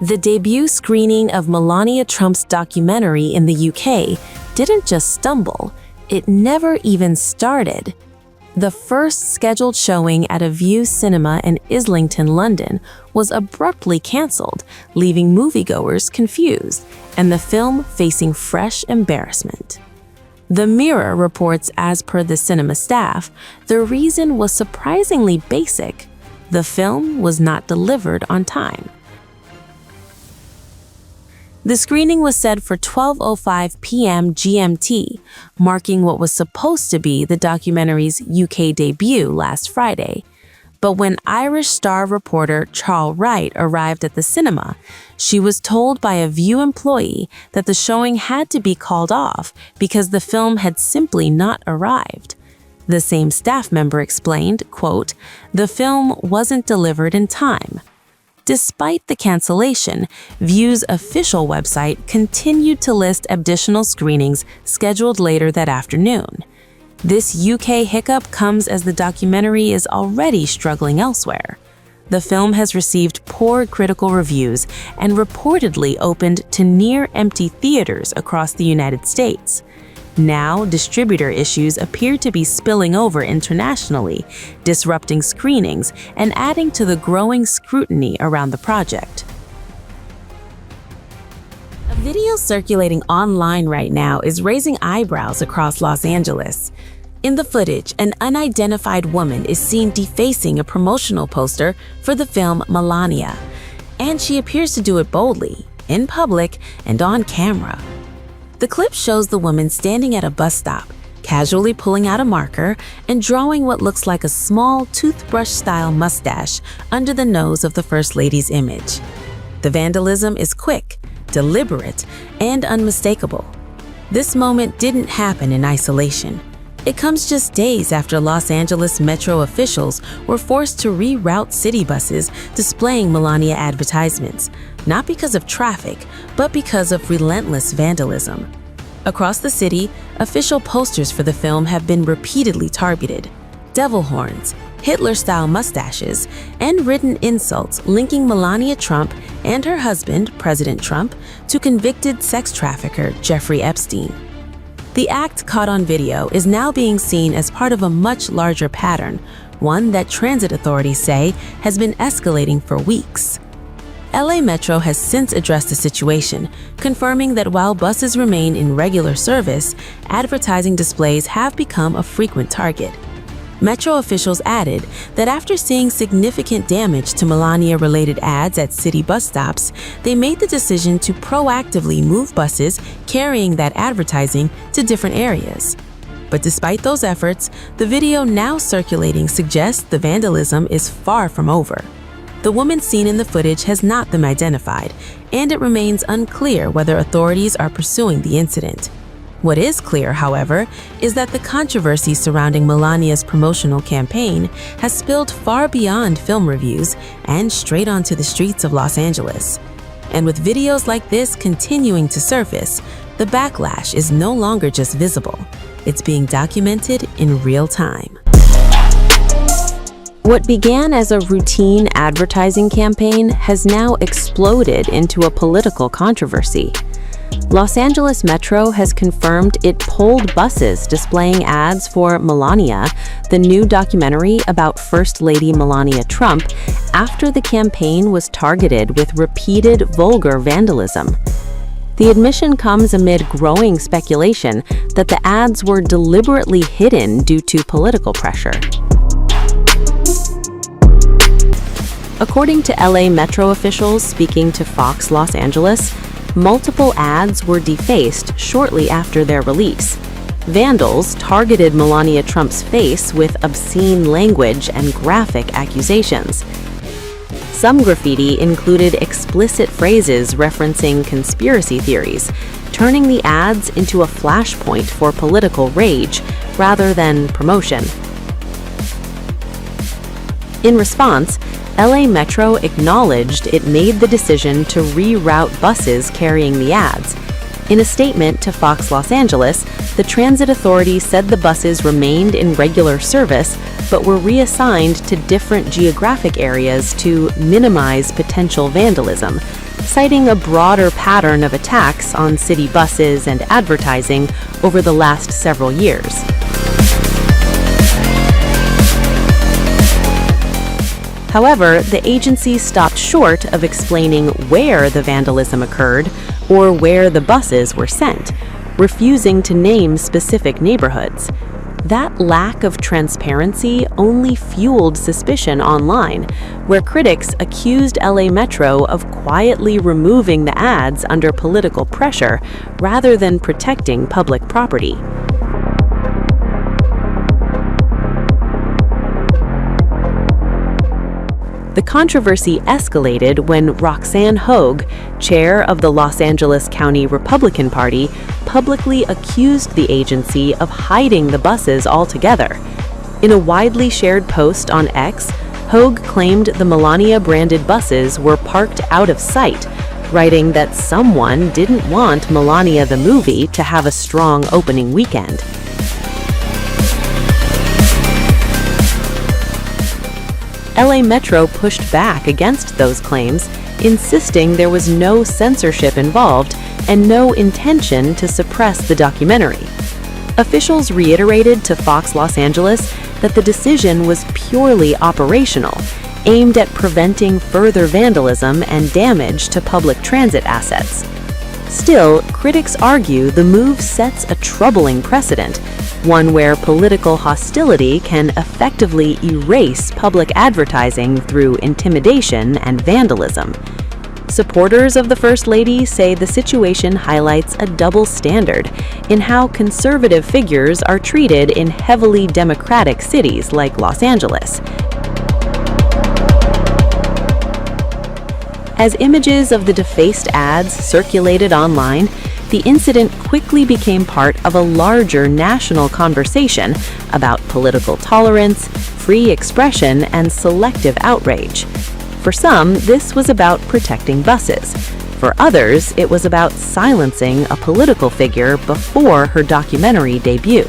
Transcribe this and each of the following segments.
The debut screening of Melania Trump's documentary in the UK didn't just stumble, it never even started. The first scheduled showing at a Vue Cinema in Islington, London, was abruptly cancelled, leaving moviegoers confused and the film facing fresh embarrassment. The Mirror reports, as per the cinema staff, the reason was surprisingly basic: the film was not delivered on time. The screening was set for 12:05 p.m. GMT, marking what was supposed to be the documentary's UK debut last Friday. But when Irish Star reporter Charles Wright arrived at the cinema, she was told by a Vue employee that the showing had to be called off because the film had simply not arrived. The same staff member explained, quote, "The film wasn't delivered in time." Despite the cancellation, Vue's official website continued to list additional screenings scheduled later that afternoon. This UK hiccup comes as the documentary is already struggling elsewhere. The film has received poor critical reviews and reportedly opened to near-empty theaters across the United States. Now, distributor issues appear to be spilling over internationally, disrupting screenings and adding to the growing scrutiny around the project. A video circulating online right now is raising eyebrows across Los Angeles. In the footage, an unidentified woman is seen defacing a promotional poster for the film Melania, and she appears to do it boldly, in public, and on camera. The clip shows the woman standing at a bus stop, casually pulling out a marker and drawing what looks like a small toothbrush-style mustache under the nose of the First Lady's image. The vandalism is quick, deliberate, and unmistakable. This moment didn't happen in isolation. It comes just days after Los Angeles Metro officials were forced to reroute city buses displaying Melania advertisements, not because of traffic, but because of relentless vandalism. Across the city, official posters for the film have been repeatedly targeted. Devil horns, Hitler-style mustaches, and written insults linking Melania Trump and her husband, President Trump, to convicted sex trafficker Jeffrey Epstein. The act caught on video is now being seen as part of a much larger pattern, one that transit authorities say has been escalating for weeks. LA Metro has since addressed the situation, confirming that while buses remain in regular service, advertising displays have become a frequent target. Metro officials added that after seeing significant damage to Melania-related ads at city bus stops, they made the decision to proactively move buses carrying that advertising to different areas. But despite those efforts, the video now circulating suggests the vandalism is far from over. The woman seen in the footage has not been identified, and it remains unclear whether authorities are pursuing the incident. What is clear, however, is that the controversy surrounding Melania's promotional campaign has spilled far beyond film reviews and straight onto the streets of Los Angeles. And with videos like this continuing to surface, the backlash is no longer just visible. It's being documented in real time. What began as a routine advertising campaign has now exploded into a political controversy. Los Angeles Metro has confirmed it pulled buses displaying ads for Melania, the new documentary about First Lady Melania Trump, after the campaign was targeted with repeated vulgar vandalism. The admission comes amid growing speculation that the ads were deliberately hidden due to political pressure. According to LA Metro officials speaking to Fox Los Angeles, multiple ads were defaced shortly after their release. Vandals targeted Melania Trump's face with obscene language and graphic accusations. Some graffiti included explicit phrases referencing conspiracy theories, turning the ads into a flashpoint for political rage rather than promotion. In response, LA Metro acknowledged it made the decision to reroute buses carrying the ads. In a statement to Fox Los Angeles, the transit authority said the buses remained in regular service but were reassigned to different geographic areas to minimize potential vandalism, citing a broader pattern of attacks on city buses and advertising over the last several years. However, the agency stopped short of explaining where the vandalism occurred or where the buses were sent, refusing to name specific neighborhoods. That lack of transparency only fueled suspicion online, where critics accused LA Metro of quietly removing the ads under political pressure rather than protecting public property. The controversy escalated when Roxanne Hogue, chair of the Los Angeles County Republican Party, publicly accused the agency of hiding the buses altogether. In a widely shared post on X, Hogue claimed the Melania-branded buses were parked out of sight, writing that someone didn't want Melania the movie to have a strong opening weekend. LA Metro pushed back against those claims, insisting there was no censorship involved and no intention to suppress the documentary. Officials reiterated to Fox Los Angeles that the decision was purely operational, aimed at preventing further vandalism and damage to public transit assets. Still, critics argue the move sets a troubling precedent, one where political hostility can effectively erase public advertising through intimidation and vandalism. Supporters of the First Lady say the situation highlights a double standard in how conservative figures are treated in heavily democratic cities like Los Angeles. As images of the defaced ads circulated online, the incident quickly became part of a larger national conversation about political tolerance, free expression, and selective outrage. For some, this was about protecting buses. For others, it was about silencing a political figure before her documentary debut.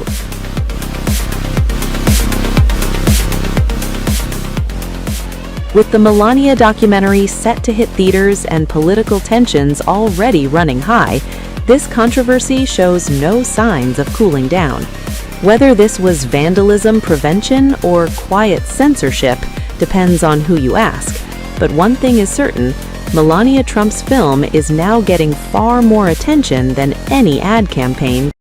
With the Melania documentary set to hit theaters and political tensions already running high, this controversy shows no signs of cooling down. Whether this was vandalism prevention or quiet censorship depends on who you ask. But one thing is certain, Melania Trump's film is now getting far more attention than any ad campaign